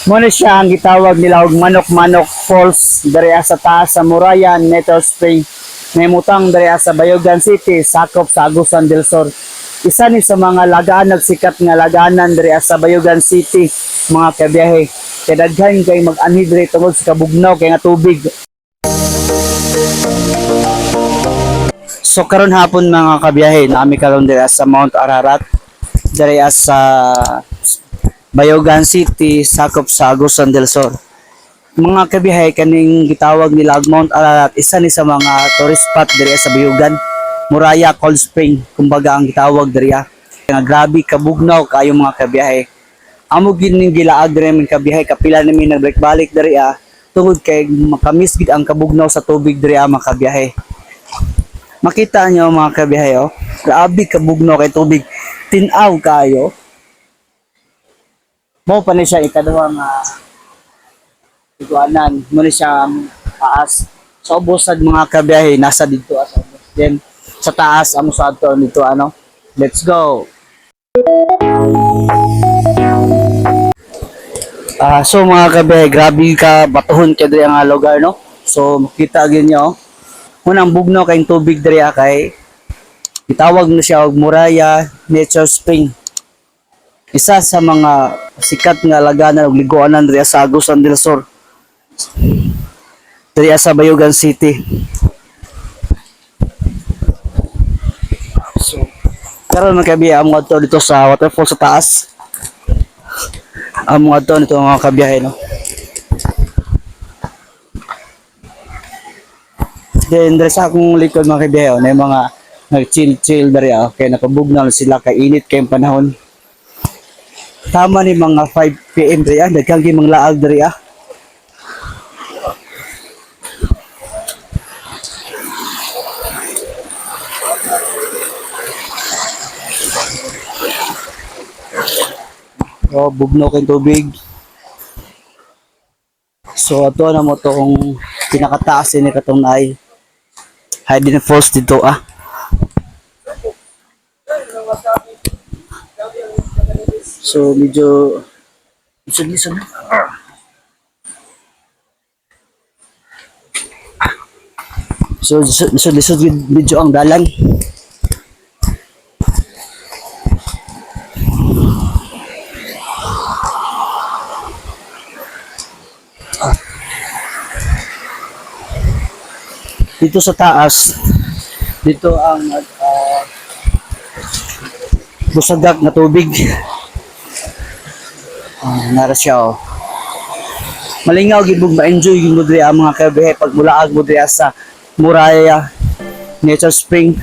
Muna siya ang gitawag nila og Manok-Manok Falls diri sa taas sa Morayan, Nether Spring. Memutang diri sa Bayugan City, sakop sa Agusan del Sur. Isa ni sa mga lagaan nagsikat nga laganan diri sa Bayugan City, mga kabiyahe. Kay daghan kay mag-anhi diri tungod sa kabugnaw kay nga tubig. So karon hapon mga kabiyahe, naami karon diri sa Mount Ararat, diri sa Bayugan City, sakop sa Agusan del Sur. Mga kabiyahe, kaning gitawag nila og Mount Ararat, isa ni sa mga tourist spot diri sa Bayugan. Muraya Cold Spring, kumbaga ang gitawag diri. Nga grabe kabugnaw kayo mga kabiyahe. Amo gid ning gilaag diri mga kabiyahe, kapila nami nagbalik diri tungod kay makamis gid ang kabugnaw sa tubig diri mga kabiyahe. Makita nyo mga kabiyahe, oh, grabe kabugnaw kay tubig. Tinaw kayo. Mo pa ni siya ikaduhang iguanan. Mo ni siya taas. Sa ubosad mga kabiyahe, nasa dito sa ubos. Then sa taas amo sa ato dito ano. Let's go. So mga kabiyahe, grabe ka batuhon kay diri ang lugar no. So makita gyud nyo. Unang bugnaw kay tubig diri kay itawag na siya og Muraya Nature Spring. Isa sa mga sikat nga laganan ug liguanan diri sa Agusan del Sur. Diri sa Bayugan City. So, karon man kabiyahe amo adto dito sa waterfall sa taas. Amo adto nito mga kabiyahe no. Then diri sa akong likod mga kabiyahe na mga nag-chill diri kay napabugnaw sila kay init kay panahon. Tama ni mga 5 PM diri daghang gyud mga laag diri Oh, bugnaw kay tubig. So ato na mo to kung pinakataas ni katong naay hidden falls dito So medyo lisod na. So lisod medyo ang dalan. Dito sa taas, dito ang busagak na tubig. Nara siya malingaw gid mo ma-enjoy gid mo diri ang mga kabiyahe pag mulaag mo diri sa Muraya Nature Spring.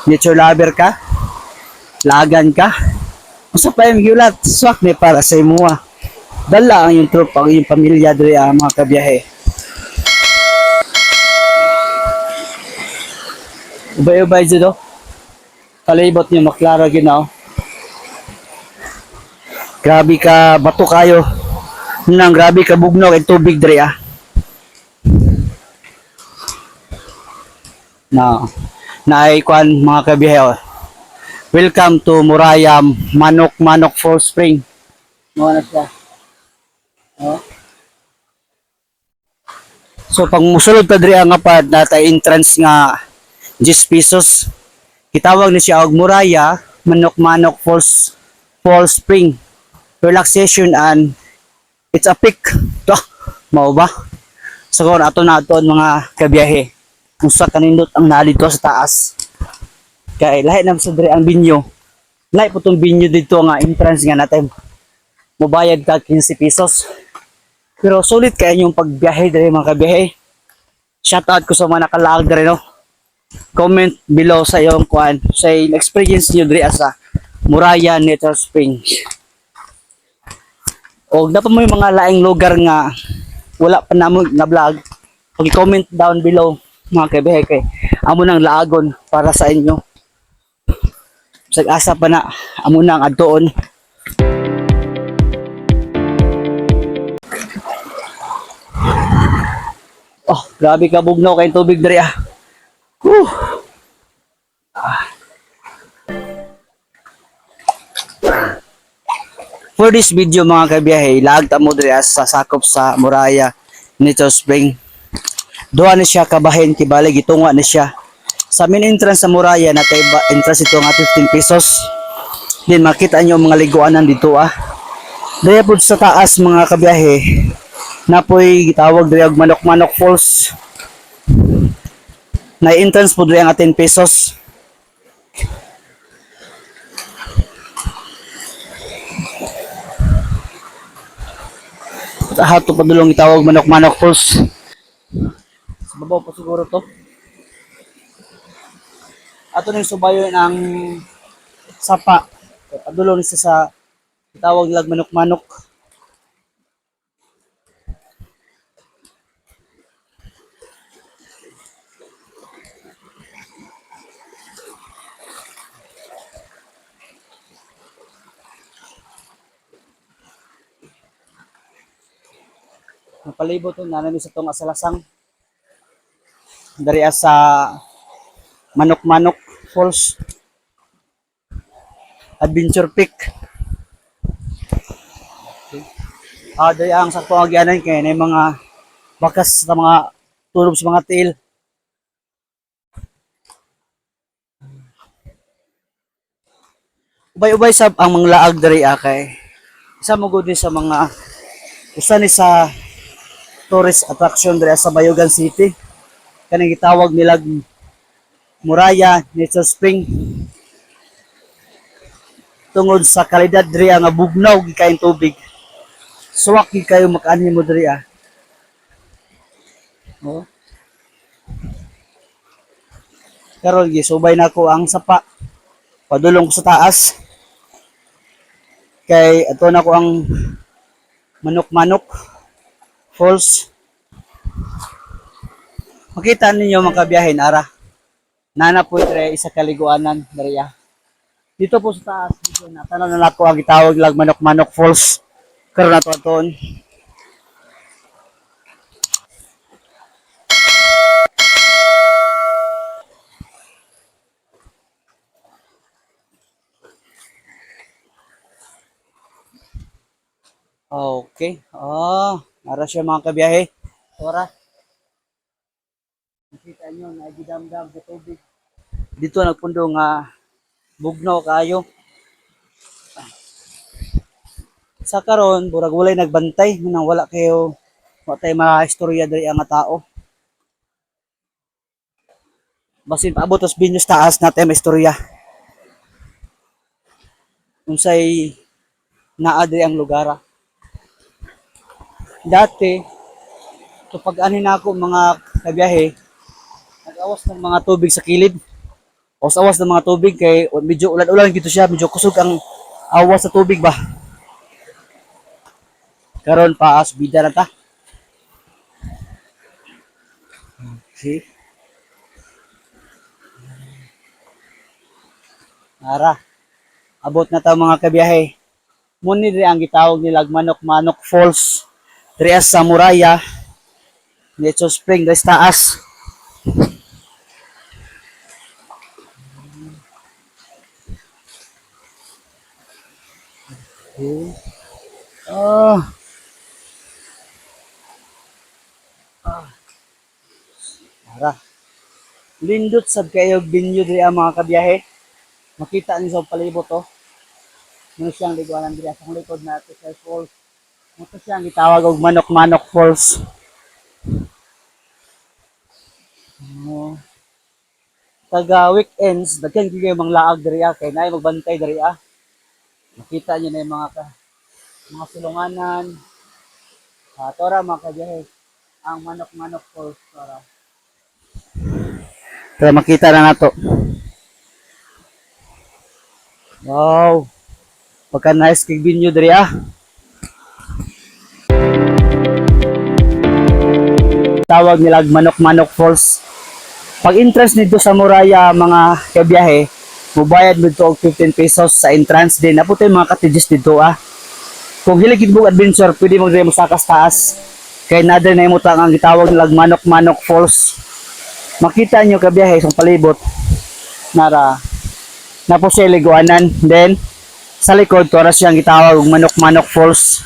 Nature lover ka? Lagan ka? Usa pa yung giulat, swak ni para sa imo. Dala ang yung tropa, ang yung pamilya diri ang mga kabiyahe. Ubay-ubay dito. Kalibot niyo maklara ginaw. Grabe ka bato kayo. Nang grabe ka bugnaw kay tubig diri Naay kwan mga kabiyahe. Welcome to Muraya Manok-Manok Falls Spring. Mo na siya. So pag musulod ta diri nga pad natay entrance nga 10 pesos. Gitawag ni siya og Muraya Manok-Manok Falls Spring. Relaxation and it's a peak. Mao ba? So kung ato na ato mga kabiyahe. Usa kanindot ang naa dito sa taas. Kay lahi na sa diri ang binyo. Lahi po tong binyo dito nga entrance nga natin. Mobayad ka 15 pesos. Pero sulit kaya yung pagbiyahe diri mga kabiyahe. Shoutout ko sa mga nakalaag diri no. Comment below sa iyong kuan sa experience niyo diri sa Muraya Nature Spring. O dapat mo yung mga laing lugar nga wala pa namo nga vlog, pag-comment down below mga kabiyahe kay amo nang laagon para sa inyo. Sag-asa pa na amo nang adtoon. Oh, grabe ka bugnaw kay tubig diri For this video mga kabiyahe, laag ta mo diri sa sakop sa Muraya Nature Spring. Duha ni siya kabahin kibali gitunga ni siya. Sa main entrance sa Muraya na kay entrance ito nga 15 pesos. Din makita nyo mga liguanan dito Daya po sa taas mga kabiyahe, napoy gitawag diri og Manok-Manok Falls. Na entrance po diri ang 10 pesos. Hato padulong itawag Manok-Manok Falls. Sa babaw pa siguro to. Ato ning subayon ang sapa. Padulong siya sa itawag nilag Manok-Manok. Napalibot to nanami sa tong asalasang dari sa Manok-Manok Falls Adventure Peak. Dari ang sakto ang agyanan kay na mga bakas sa mga tulog sa mga tiil. Ubay-ubay sab ang mga laag dari kay isa mo gud ni sa mga usa ni sa tourist attraction diri sa Bayugan City. Kanang gitawag nilag Muraya Nature Spring. Tungod sa kalidad diri nga bugnaw gikain tubig. Suwak gid kayo makaanhi mo diri Oh. Karon gisubay nako ang sapa. Padulong ko sa taas. Kay ato na ko ang Manok-Manok Falls. Makita ninyo mga kabiyahin, ara. Nana po ito isa kaliguanan dariya. Dito po sa taas, dito na tanan na ko ang gitawag lag Manok-Manok Falls. Karon nato aton. Okay. Nara siya mga kabiyahe. Ora. Nakita nyo, nagidamdam sa tubig. Dito nagpundo nga bugnaw kayo. Sa karon, burag walay nagbantay. Nang wala kayo, wala tayo mga istorya dari ang tao. Basin paabot os binyos taas natin may istorya. Unsay naa dari ang lugar. Dati, kapag anin ako mga kabiyahe, nag-awas ng mga tubig sa kilid. Awas ng mga tubig kay medyo ulan-ulan gito siya, medyo kusog ang awas sa tubig ba. Karon pa bida na ta. Okay. Ara. Abot na ta mga kabiyahe. Muni diri ang gitawag nila Manok-Manok Falls. Diri sa Muraya Nature Spring diri sa taas. Okay. Ara. Lindot sad kayo binyo diri ang mga kabiyahe. Makita niyo sa palibot Ano siyang liguanan diri sa likod natin sa falls. Ito siyang gitawag og Manok-Manok Falls. Taga weekends, daghan gyud mga laag diri kay naay magbantay diri Makita niyo na yung mga sulunganan. Tora mga kabiyahe, ang Manok-Manok Falls para. Kaya makita na nato. Wow. Pagka nice kig binyo diri Tawag nila Manok-Manok Falls. Pag entrance nito sa Muraya mga kabiyahe, mubayad mo ito og 15 pesos sa entrance din. Napo tayo mga cottages dito Kung hilig mo adventure, pwede mo rin masakas taas. Kaya nader na imutang ang gitawag nila Manok-Manok Falls. Makita nyo kabiyahe sa palibot. Napo siya liguanan. Then, Sa likod, tuwa siyang gitawag og Manok-Manok Falls.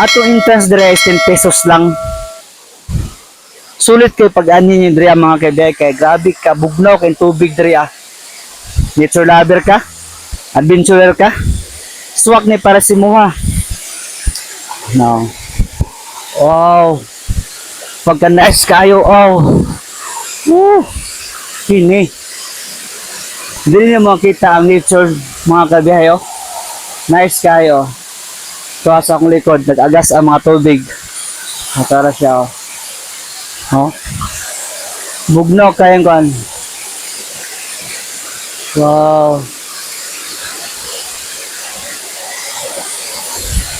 Ato entrance dire is 10 pesos lang. Sulit kay pag-ani ni dire mga kaibigan kay grabe ka bugnaw kay tubig dire. Nature lover ka? Adventurer ka? Swak ni para si Muha. No. Wow. Pagka nice kayo, oh. Woo. Kini. Dili niyo makita ang nature mga kabiyahe, oh. Nice kayo. Tuwa sa akong likod, nag-agas ang mga tubig. Matara siya, oh. Oh. Bugnaw kayang kan. Wow.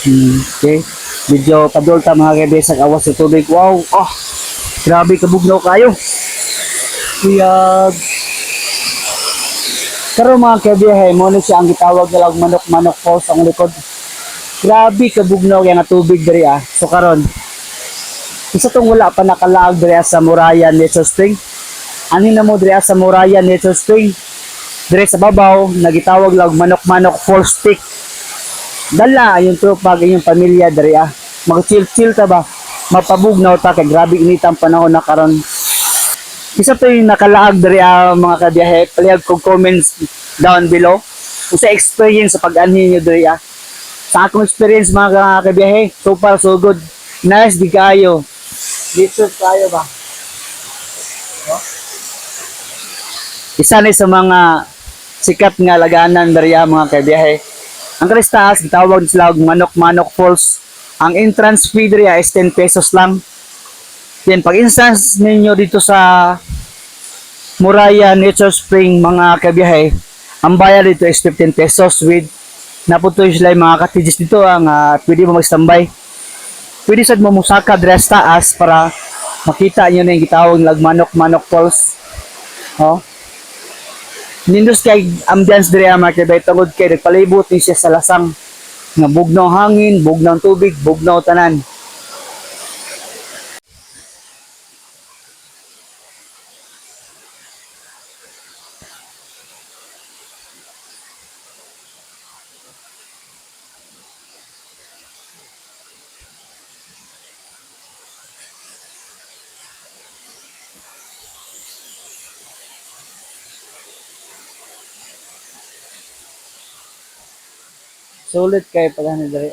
Okay. Medyo padulta mga kaibigan sa awas sa tubig. Wow. Oh. Grabe kabugnaw kayo. Kuyag. Pero mga kabiyahe, mo na siya ang gitawag nila og Manok-Manok Falls ang likod. Grabe kabugnaw kaya nga tubig diri ah. So karon, isa tong wala pa nakalaag diri sa Muraya Nature Spring. Ani na mo diri sa Muraya Nature Spring. Diri sa babaw, nagitawag lang og Manok-Manok Falls Peak. Dala yung tropa kay yung pamilya diri ah. Mag-chill-chill ta ba? Mapabugnaw ta kay grabe init ang panahon na karon. Isa to yung nakalaag dari mga kabiyahe. Palihag kong comments down below. Kung sa experience sa pag-anhin nyo dari Sa akong experience mga kabiyahe, so far so good. Nice di kayo. Dito kayo ba? Oh? Isa ni sa mga sikat nga laganan dari mga kabiyahe. Ang Kristas, tawag sila og Manok-Manok Falls. Ang entrance fee dari is 10 pesos lang. Yan, pag instance ninyo dito sa Muraya Nature Spring mga kabiyahe, ang bayad dito is 15 pesos with naputoy sila yung mga cottages dito ang pwede mo mag-standby. Pwede sad mo musaka dire sa taas para makita niyo na yung gitawag ng Manok-Manok Falls. Oh. Nindos kay ambiance dire mga kabiyahe tungod kay nagpalibot ni siya sa lasang nga bugnaw hangin, bugnaw tubig, bugnaw tanan. Sulit kay pagani diri